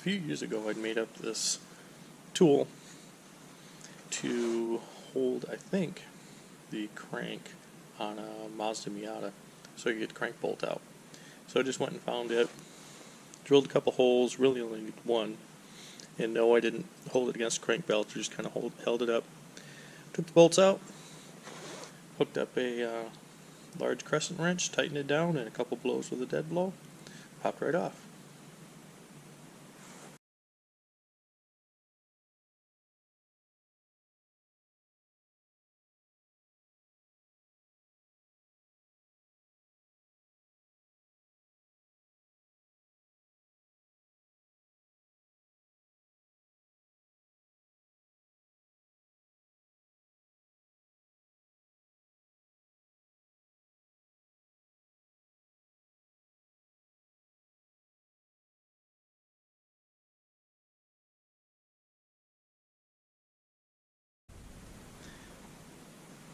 few years ago I'd made up this tool to hold, I think, the crank on a Mazda Miata, so you get the crank bolt out. So I just went and found it, drilled a couple holes, really only need one, and no, I didn't hold it against the crank belt, just kind of held it up, took the bolts out, hooked up a large crescent wrench, tightened it down, and a couple blows with a dead blow, popped right off.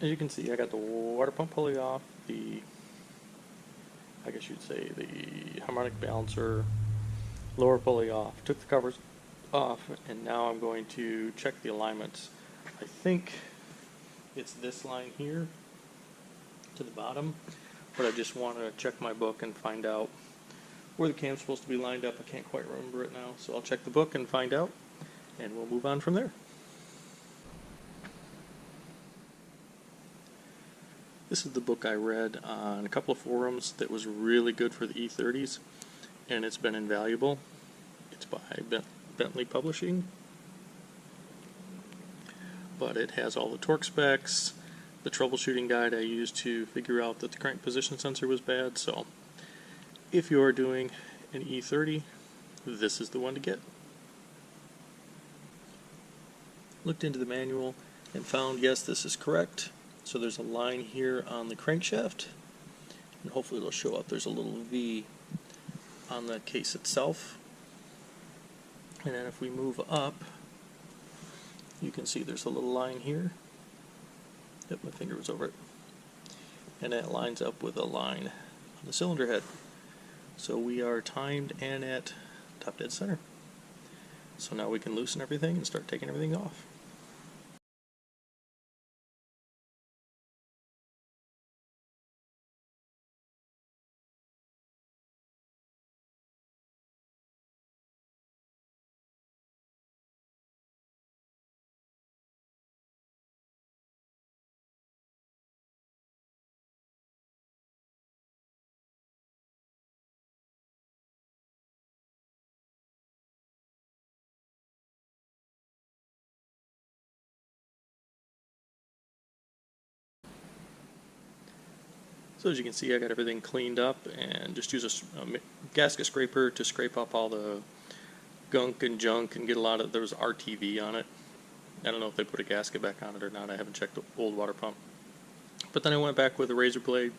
As you can see, I got the water pump pulley off, I guess you'd say the harmonic balancer lower pulley off, took the covers off, and now I'm going to check the alignments. I think it's this line here to the bottom, but I just want to check my book and find out where the cam's supposed to be lined up. I can't quite remember it now, so I'll check the book and find out, and we'll move on from there. This is the book I read on a couple of forums that was really good for the E30s, and it's been invaluable. It's by Bentley Publishing, but it has all the torque specs, the troubleshooting guide I used to figure out that the crank position sensor was bad, so if you're doing an E30, this is the one to get. Looked into the manual and found, yes, this is correct. So there's a line here on the crankshaft, and hopefully it'll show up. There's a little V on the case itself. And then if we move up, you can see there's a little line here. Yep, my finger was over it. And that lines up with a line on the cylinder head. So we are timed and at top dead center. So now we can loosen everything and start taking everything off. So as you can see, I got everything cleaned up and just use a gasket scraper to scrape up all the gunk and junk and get a lot of, there was RTV on it. I don't know if they put a gasket back on it or not. I haven't checked the old water pump. But then I went back with a razor blade,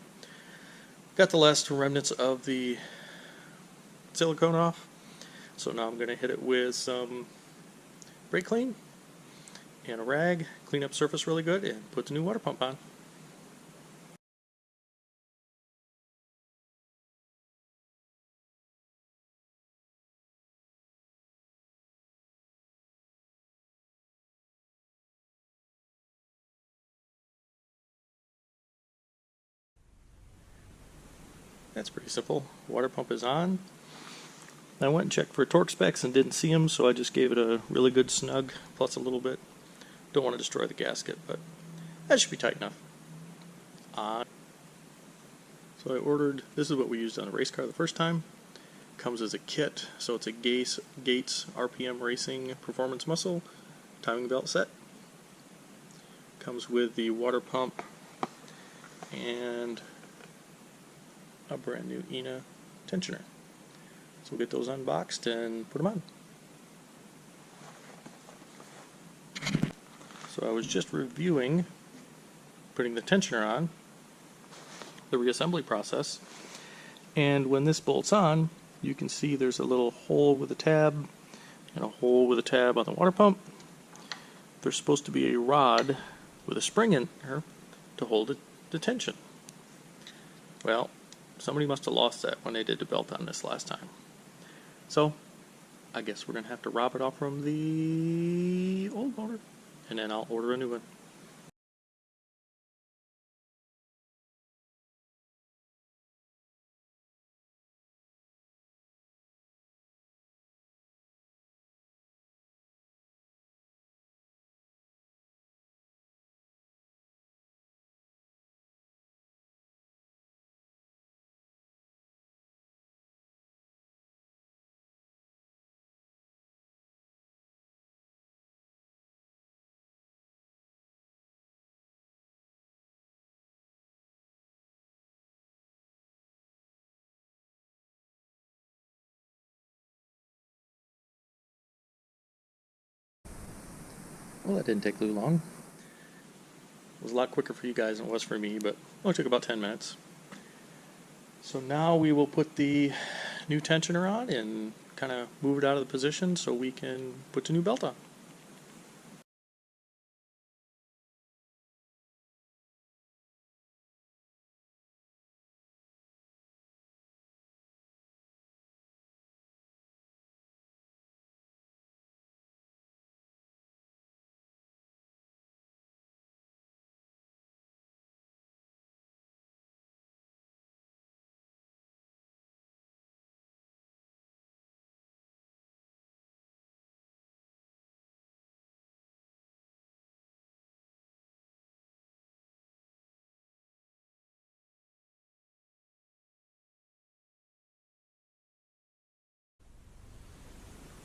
got the last remnants of the silicone off. So now I'm going to hit it with some brake clean and a rag, clean up surface really good, and put the new water pump on. That's pretty simple. Water pump is on. I went and checked for torque specs and didn't see them, so I just gave it a really good snug, plus a little bit. Don't want to destroy the gasket, but that should be tight enough. So I ordered, this is what we used on a race car the first time. Comes as a kit, so it's a Gates RPM Racing Performance Muscle timing belt set. Comes with the water pump and a brand new ENA tensioner. So we'll get those unboxed and put them on. So I was just reviewing putting the tensioner on, the reassembly process, and when this bolts on, you can see there's a little hole with a tab and a hole with a tab on the water pump. There's supposed to be a rod with a spring in there to hold the tension. Well, somebody must have lost that when they did the belt on this last time. So I guess we're going to have to rob it off from the old motor, and then I'll order a new one. Well, that didn't take too long. It was a lot quicker for you guys than it was for me, but it only took about 10 minutes. So now we will put the new tensioner on and kind of move it out of the position so we can put the new belt on.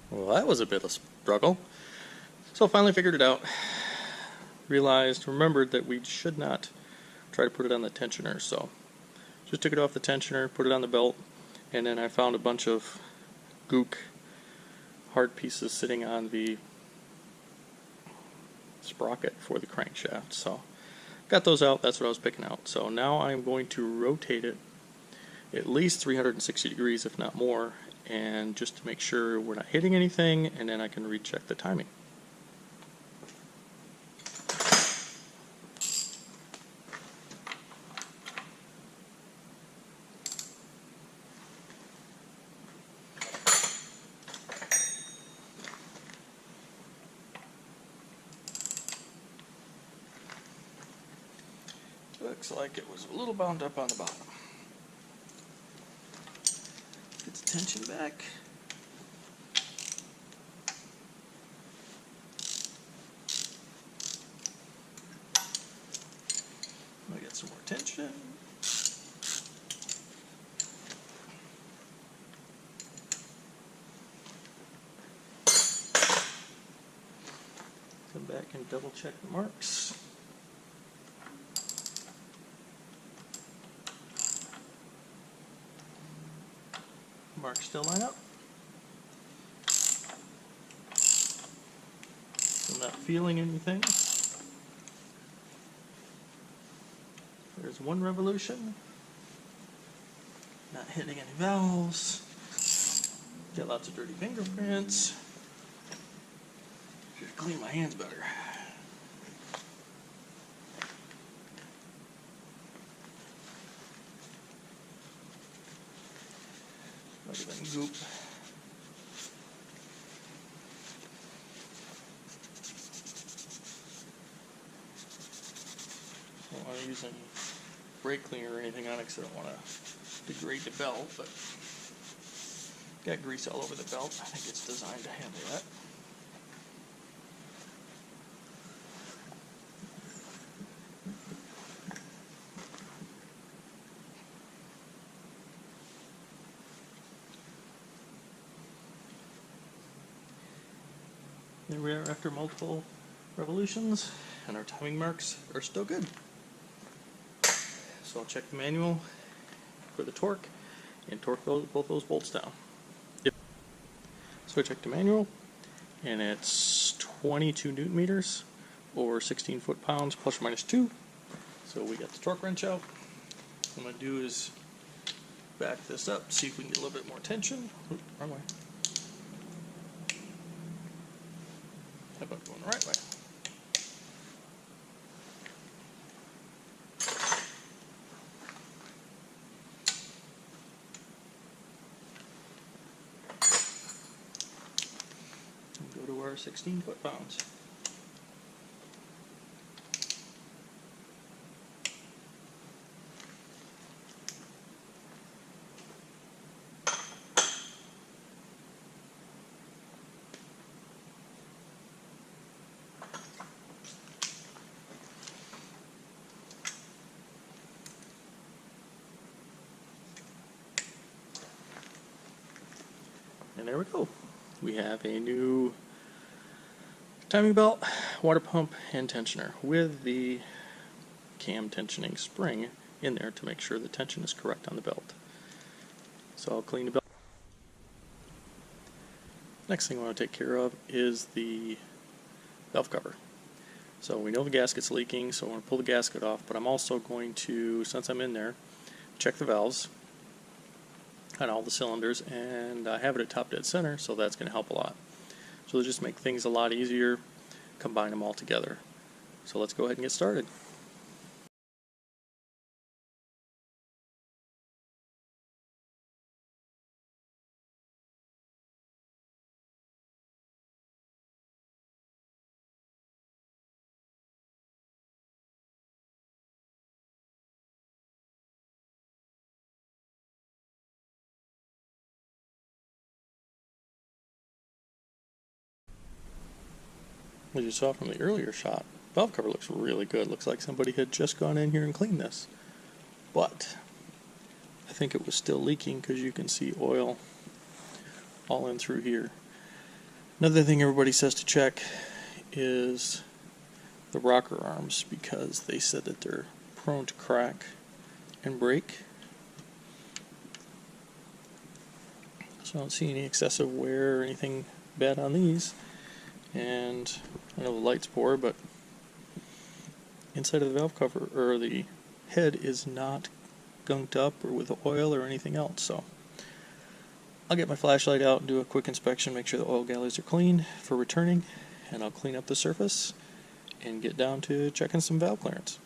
Well, that was a bit of a struggle. So I finally figured it out. Remembered that we should not try to put it on the tensioner, so just took it off the tensioner, put it on the belt, and then I found a bunch of gook hard pieces sitting on the sprocket for the crankshaft. So got those out, that's what I was picking out. So now I'm going to rotate it at least 360 degrees, if not more, and just to make sure we're not hitting anything, and then I can recheck the timing. Looks like it was a little bound up on the bottom. Get the tension back. I get some more tension. Come back and double check the marks. Marks still line up. I'm not feeling anything. There's one revolution. Not hitting any valves. Got lots of dirty fingerprints. Should clean my hands better. Look at that goop. I don't want to use any brake cleaner or anything on it because I don't want to degrade the belt, but got grease all over the belt. I think it's designed to handle that. There we are after multiple revolutions, and our timing marks are still good. So I'll check the manual for the torque and torque both those bolts down. Yep. So I checked the manual, and it's 22 newton meters or 16 foot-pounds plus or minus 2. So we got the torque wrench out. What I'm going to do is back this up, see if we can get a little bit more tension. Oop, wrong way. How about going the right way? our 16 foot-pounds. And there we go. We have a new timing belt, water pump, and tensioner with the cam tensioning spring in there to make sure the tension is correct on the belt. So I'll clean the belt. Next thing I want to take care of is the valve cover. So we know the gasket's leaking, so I'm going to pull the gasket off, but I'm also going to, since I'm in there, check the valves on all the cylinders, and I have it at top dead center, so that's going to help a lot. So it'll just make things a lot easier, combine them all together. So let's go ahead and get started. As you saw from the earlier shot, valve cover looks really good. Looks like somebody had just gone in here and cleaned this. But I think it was still leaking because you can see oil all in through here. Another thing everybody says to check is the rocker arms, because they said that they're prone to crack and break. So I don't see any excessive wear or anything bad on these. And I know the light's poor, but inside of the valve cover, or the head, is not gunked up or with oil or anything else. So I'll get my flashlight out and do a quick inspection, make sure the oil galleys are clean for returning, and I'll clean up the surface and get down to checking some valve clearance.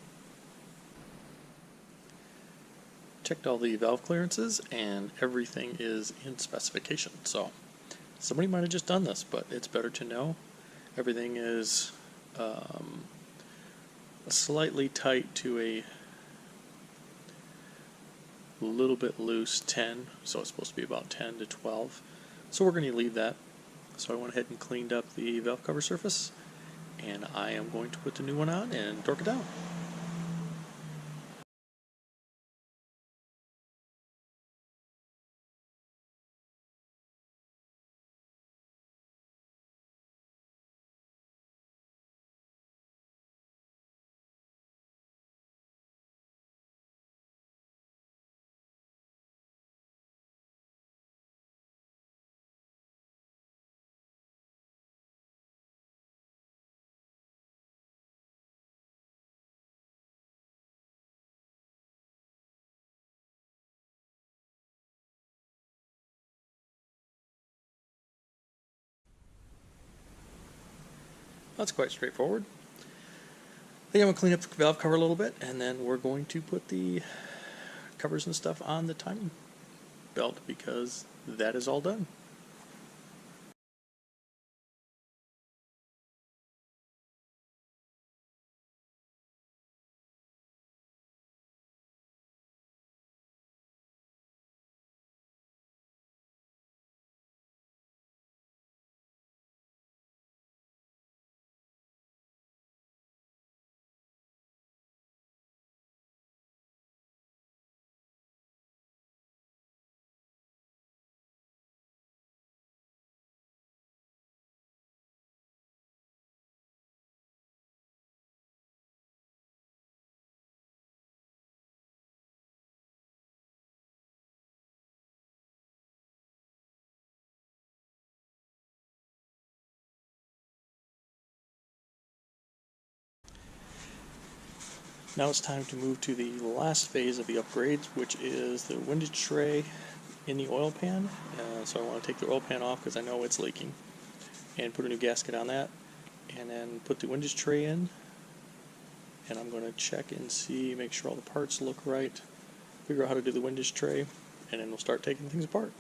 Checked all the valve clearances and everything is in specification. So somebody might have just done this, but it's better to know. Everything is slightly tight to a little bit loose 10, so it's supposed to be about 10 to 12. So we're going to leave that. So I went ahead and cleaned up the valve cover surface, and I am going to put the new one on and torque it down. That's quite straightforward. I think I'm going to clean up the valve cover a little bit, and then we're going to put the covers and stuff on the timing belt, because that is all done. Now it's time to move to the last phase of the upgrades, which is the windage tray in the oil pan. So I want to take the oil pan off because I know it's leaking, and put a new gasket on that, and then put the windage tray in, and I'm going to check and see, make sure all the parts look right, figure out how to do the windage tray, and then we'll start taking things apart.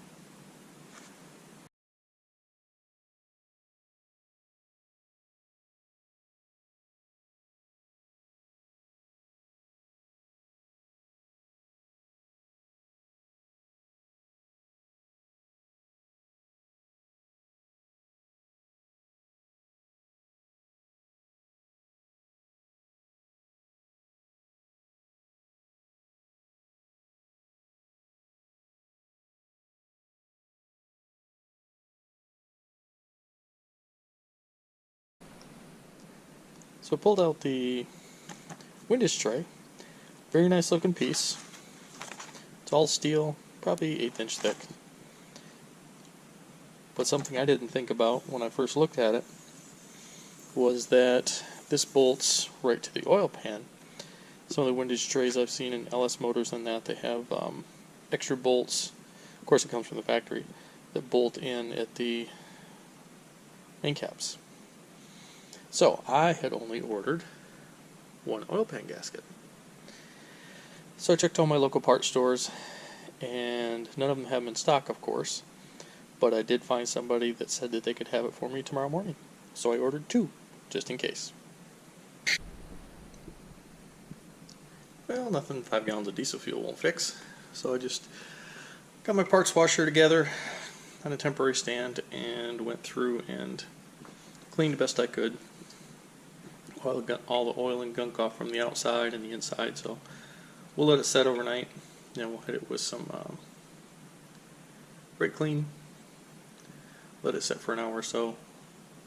So I pulled out the windage tray. Very nice looking piece. It's all steel, probably 1/8 inch thick. But something I didn't think about when I first looked at it was that this bolts right to the oil pan. Some of the windage trays I've seen in LS Motors and that, they have extra bolts, of course it comes from the factory, that bolt in at the main caps. So I had only ordered one oil pan gasket. So I checked all my local parts stores, and none of them have them in stock, of course, but I did find somebody that said that they could have it for me tomorrow morning. So I ordered 2, just in case. Well, nothing 5 gallons of diesel fuel won't fix, so I just got my parts washer together on a temporary stand and went through and cleaned the best I could. All the oil and gunk off from the outside and the inside, so we'll let it set overnight, and we'll hit it with some brake clean. Let it set for an hour or so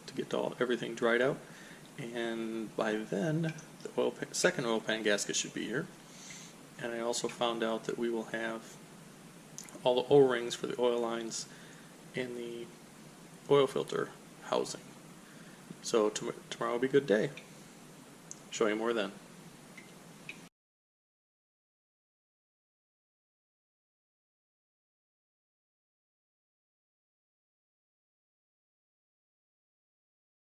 to get everything dried out, and by then the second oil pan gasket should be here. And I also found out that we will have all the O-rings for the oil lines in the oil filter housing. So tomorrow will be a good day. Show you more then.